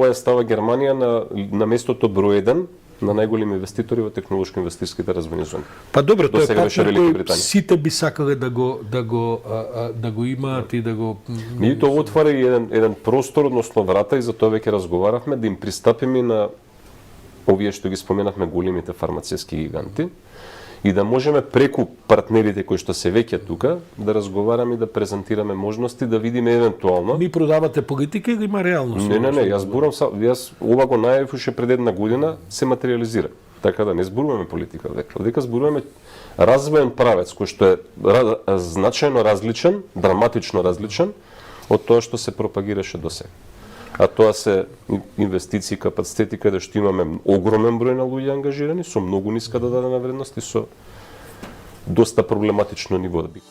ова става Германија на местото број 1 на најголеми инвеститори во технолошко-инвестиските развојни зони. Па добро, тоа е партнер кој сите би сакале да го имаат и да го... И тоа отвара и еден простор, односно врата, и за тоа веќе разговаравме, да им пристапиме на овие што ги споменавме големите фармацевски гиганти, и да можеме преку партнерите кои што се веќе тука да разговараме и да презентираме можности, да видиме евентуално. Ми продавате политика или има реалност? Не, јас ова го најавив уште пред една година, се материализира. Така да не зборуваме политика века. Дека зборуваме развоен правец кој што е значајно различен, драматично различен од тоа што се пропагираше до сега. А тоа се инвестиции, капацитети каде што имаме огромен број на луѓе ангажирани со многу ниска додадена вредност и со доста проблематично ниво да би.